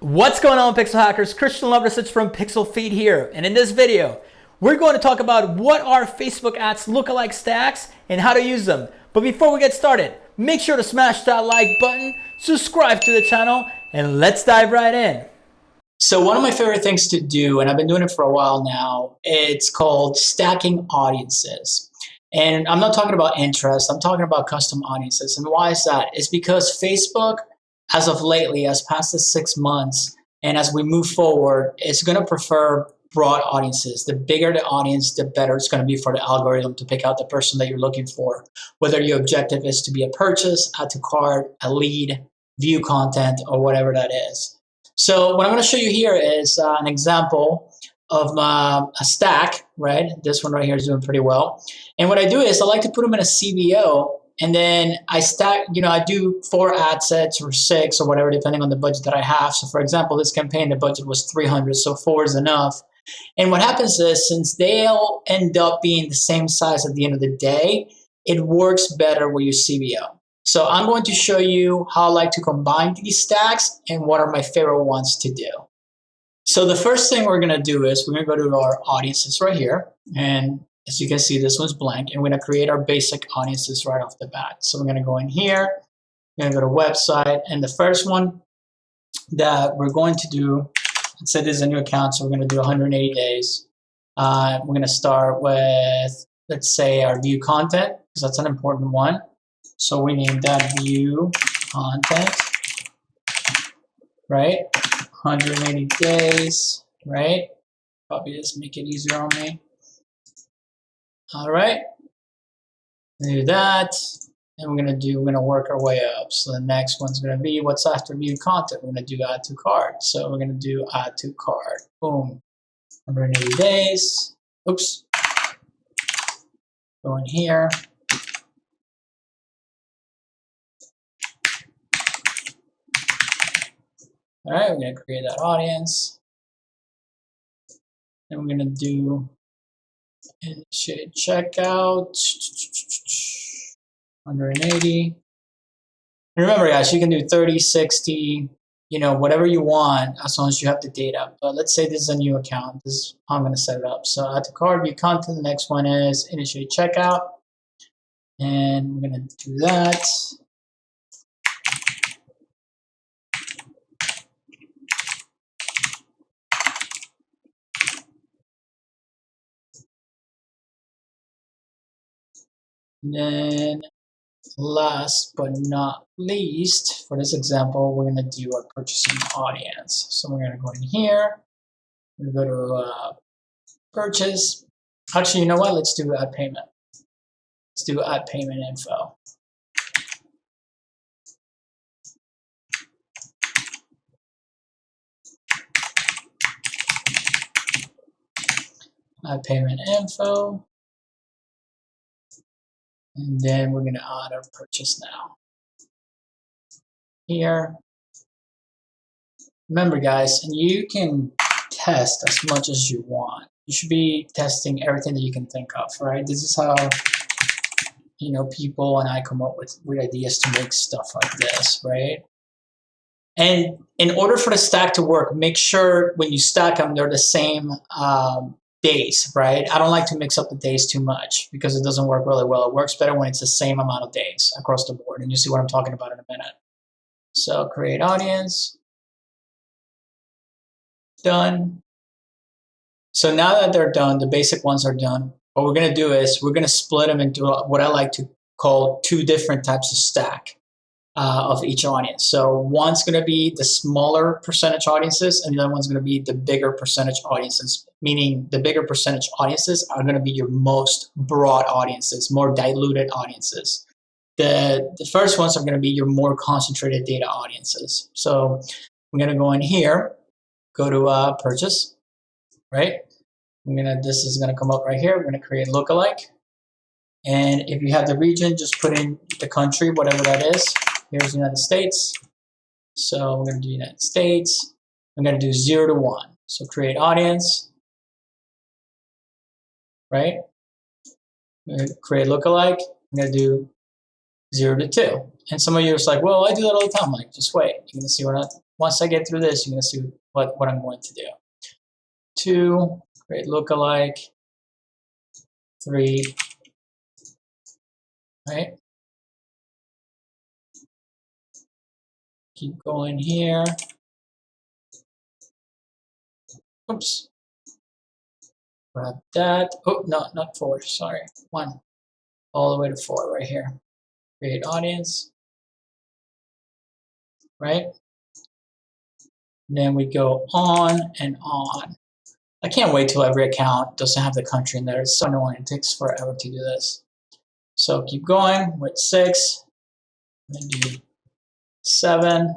What's going on, Pixel Hackers? Christian Lovrecich from PixlFeed here, and in this video, we're going to talk about what are Facebook ads lookalike stacks and how to use them. But before we get started, make sure to smash that like button, subscribe to the channel, and let's dive right in. So one of my favorite things to do, and I've been doing it for a while now, it's called stacking audiences. And I'm not talking about interest, I'm talking about custom audiences. And why is that? It's because Facebook, as of lately, as past the 6 months, and as we move forward, it's going to prefer broad audiences. The bigger the audience, the better it's going to be for the algorithm to pick out the person that you're looking for. Whether your objective is to be a purchase, add to cart, a lead, view content, or whatever that is. So what I'm going to show you here is an example of a stack, right? This one right here is doing pretty well. And what I do is I like to put them in a CBO, and then I stack, I do 4 ad sets or 6 or whatever, depending on the budget that I have. So for example, this campaign, the budget was 300, so 4 is enough. And what happens is, since they'll end up being the same size at the end of the day, it works better with your CBO. So I'm going to show you how I like to combine these stacks and what are my favorite ones to do. So the first thing we're going to do is we're going to go to our audiences right here. And as you can see, this one's blank. And we're going to create our basic audiences right off the bat. So we're going to go in here. We're going to go to website. And the first one that we're going to do, let's say this is a new account, so we're going to do 180 days. We're going to start with, let's say, our view content, because that's an important one. So we name that view content, right? 180 days, right? Probably just make it easier on me. All right, do that, and we're gonna work our way up. So the next one's gonna be what's after view content. We're gonna do add to cart. So we're gonna do add to cart. Boom, 180 days. Oops. Go in here. All right, we're gonna create that audience, and we're gonna do initiate checkout, 180. And remember, guys, you can do 30, 60, whatever you want, as long as you have the data. But let's say this is a new account. This is how I'm going to set it up. So add to cart, view content. The next one is initiate checkout. And we're going to do that. And then last but not least, for this example, we're going to do our purchasing audience. So we're going to go in here. We're going to go to purchase. Actually, you know what? Let's do add payment. Let's do add payment info. Add payment info. And then we're going to add our purchase now. Here. Remember, guys, and you can test as much as you want. You should be testing everything that you can think of, right? This is how, people and I come up with ideas to make stuff like this, right? And in order for the stack to work, make sure when you stack them, they're the same days, right? I don't like to mix up the days too much because it doesn't work really well. It works better when it's the same amount of days across the board. And you'll see what I'm talking about in a minute. So create audience. Done. So now that they're done, the basic ones are done. What we're going to do is we're going to split them into what I like to call 2 different types of stack of each audience. So one's going to be the smaller percentage audiences, and the other one's going to be the bigger percentage audiences, meaning the bigger percentage audiences are going to be your most broad audiences, more diluted audiences. The first ones are going to be your more concentrated data audiences. So I'm going to go in here, go to purchase, right? This is going to come up right here. We're going to create lookalike. And if you have the region, just put in the country, whatever that is. Here's the United States. So we're going to do United States. I'm going to do 0 to 1. So create audience, right? I'm going to create lookalike. I'm going to do 0 to 2. And some of you are like, well, I do that all the time. I'm like, just wait. You're going to see once I get through this, you're going to see what I'm going to do. 2, create lookalike. 3, right? Keep going here. Oops. Grab that. Oh, no, not 4. Sorry. 1. All the way to 4 right here. Create audience. Right? And then we go on and on. I can't wait till every account doesn't have the country in there. It's so annoying. It takes forever to do this. So keep going with 6. Then do 7.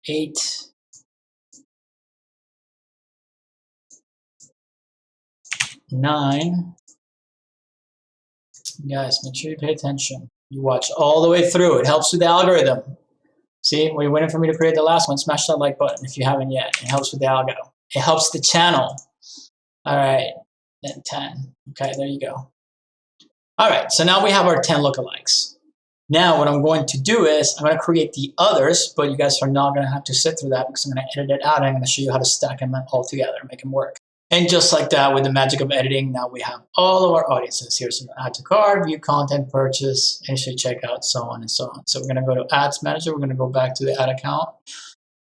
8. 9. Guys, make sure you pay attention. You watch all the way through. It helps with the algorithm. See, we're waiting for me to create the last one. Smash that like button if you haven't yet. It helps with the algo. It helps the channel. All right, then 10. Okay, there you go. All right, so now we have our 10 lookalikes. Now what I'm going to do is I'm going to create the others, but you guys are not going to have to sit through that because I'm going to edit it out and I'm going to show you how to stack them all together and make them work. And just like that, with the magic of editing, now we have all of our audiences. Here's an add to cart, view content, purchase, initially checkout, so on and so on. So we're going to go to Ads Manager. We're going to go back to the ad account.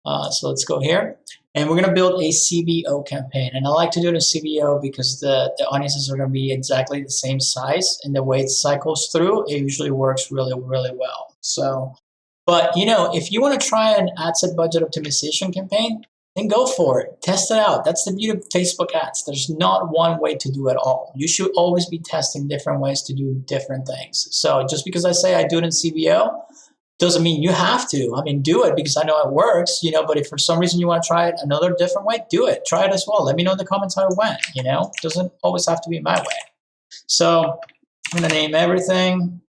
So let's go here. And we're going to build a CBO campaign. And I like to do it in CBO because the audiences are going to be exactly the same size. And the way it cycles through, it usually works really, really well. So, but you know, if you want to try an ad set budget optimization campaign, then go for it. Test it out. That's the beauty of Facebook ads. There's not one way to do it all. You should always be testing different ways to do different things. So just because I say I do it in CBO, doesn't mean you have to. I mean, do it because I know it works, you know, but if for some reason you want to try it another different way, do it. Try it as well. Let me know in the comments how it went, you know. It doesn't always have to be my way. So I'm going to name everything.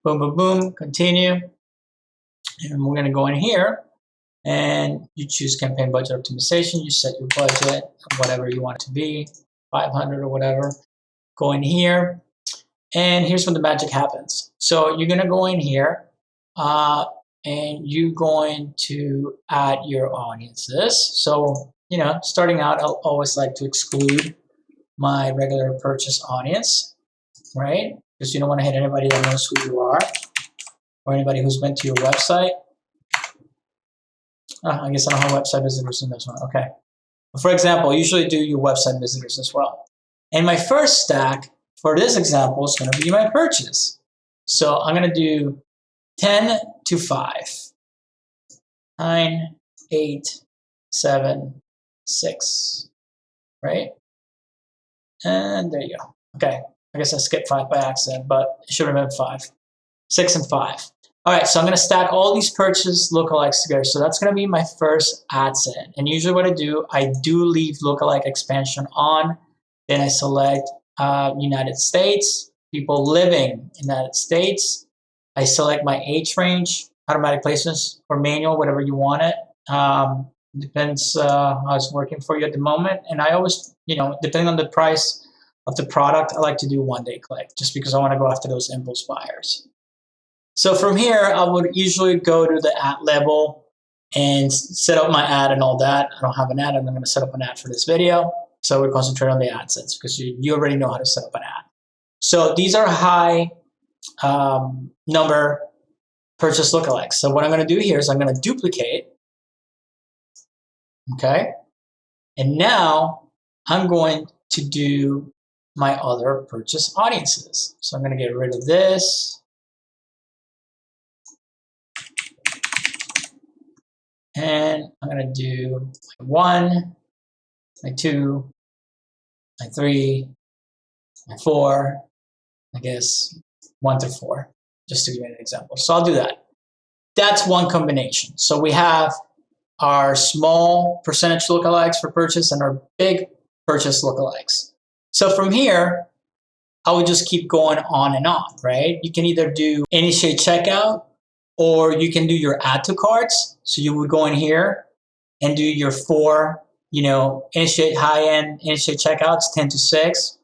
Boom, boom, boom. Continue. And we're going to go in here. And you choose campaign budget optimization. You set your budget, whatever you want it to be, 500 or whatever. Go in here, and here's when the magic happens. So you're gonna go in here, and you're going to add your audiences. So, you know, starting out, I'll always like to exclude my regular purchase audience, right? Because you don't want to hit anybody that knows who you are or anybody who's been to your website. I guess I don't have website visitors in this one. Okay. For example, I usually do your website visitors as well. And my first stack for this example is going to be my purchase. So I'm going to do 10 to 5, 9, 8, 7, 6, right? And there you go. Okay. I guess I skipped 5 by accident, but it should have been 5. 6 and 5. All right, so I'm going to stack all these purchase lookalikes together. So that's going to be my first ad set. And usually what I do leave lookalike expansion on. Then I select United States, people living in the United States. I select my age range, automatic placements or manual, whatever you want it. Depends how it's working for you at the moment. And I always, you know, depending on the price of the product, I like to do one-day click just because I want to go after those impulse buyers. So from here, I would usually go to the ad level and set up my ad and all that. I don't have an ad, and I'm going to set up an ad for this video. So we concentrate on the ad sets because you already know how to set up an ad. So these are high number purchase lookalikes. So what I'm going to do here is I'm going to duplicate. Okay. And now I'm going to do my other purchase audiences. So I'm going to get rid of this. And I'm going to do my 1, my 2, my 3, my 4, I guess 1 through 4, just to give you an example. So I'll do that. That's one combination. So we have our small percentage lookalikes for purchase and our big purchase lookalikes. So from here, I would just keep going on and on, right? You can either do initiate checkout, or you can do your add to carts. So you would go in here and do your 4 initiate high-end, initiate checkouts 10 to 6,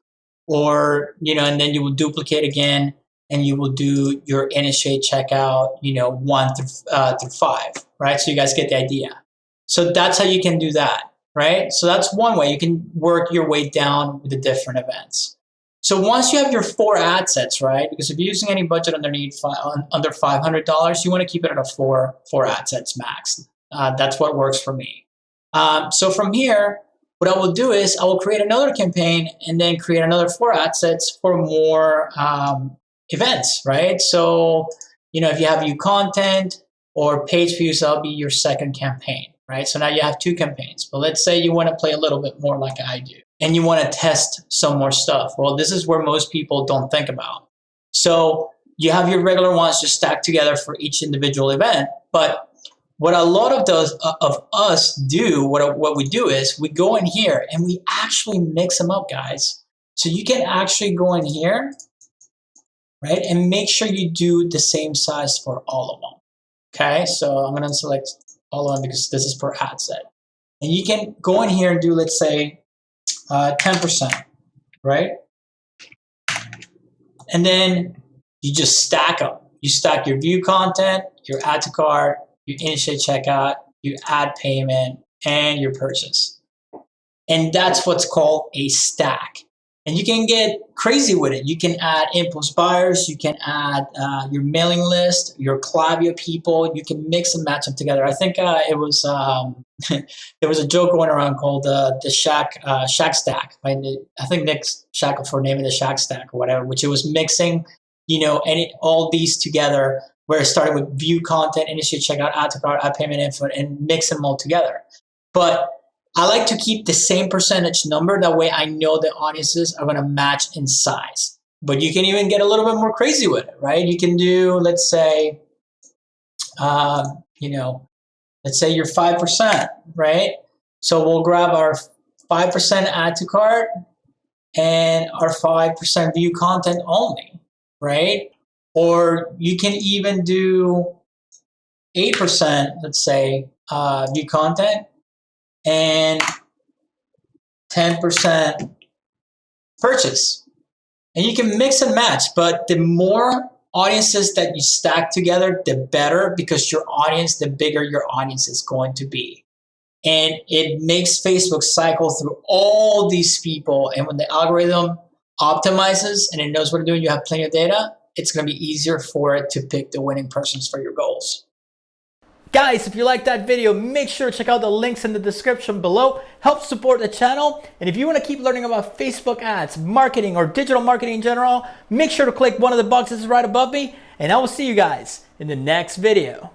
or, and then you will duplicate again and you will do your initiate checkout, 1 through 5, right? So you guys get the idea. So that's how you can do that, right? So that's one way you can work your way down with the different events. So once you have your 4 ad sets, right? Because if you're using any budget under $500, you want to keep it at a 4 ad sets max. That's what works for me. So from here, what I will do is I will create another campaign and then create another 4 ad sets for more events, right? So, if you have view content or page views, that'll be your second campaign, right? So now you have 2 campaigns. But let's say you want to play a little bit more like I do and you want to test some more stuff. Well, this is where most people don't think about. So you have your regular ones just stacked together for each individual event. But what a lot of us do, what we do is we go in here and we actually mix them up, guys. So you can actually go in here, right, and make sure you do the same size for all of them. Okay, so I'm going to select all of them because this is per ad set. And you can go in here and do, let's say, 10%, right? And then you just stack them. You stack your view content, your add to cart, your initiate checkout, your add payment, and your purchase. And that's what's called a stack. And you can get crazy with it. You can add impulse buyers. You can add your mailing list, your Klaviyo people. You can mix and match them together. I think it was there was a joke going around called the Shack Stack. Right? I think Nick Shackelford named it the Shack Stack or whatever, which it was mixing, all these together, where it started with view content, initiate checkout, add to cart, add payment info, and mix them all together. But I like to keep the same percentage number. That way I know the audiences are going to match in size. But you can even get a little bit more crazy with it, right? You can do, let's say, let's say you're 5%, right? So we'll grab our 5% add to cart and our 5% view content only, right? Or you can even do 8%, let's say, view content and 10% purchase. And you can mix and match, but the more audiences that you stack together, the better, because your audience, the bigger your audience is going to be. And it makes Facebook cycle through all these people. And when the algorithm optimizes and it knows what to do and you have plenty of data, it's going to be easier for it to pick the winning persons for your goals. Guys, if you liked that video, make sure to check out the links in the description below. Help support the channel. And if you want to keep learning about Facebook ads, marketing, or digital marketing in general, make sure to click one of the boxes right above me. And I will see you guys in the next video.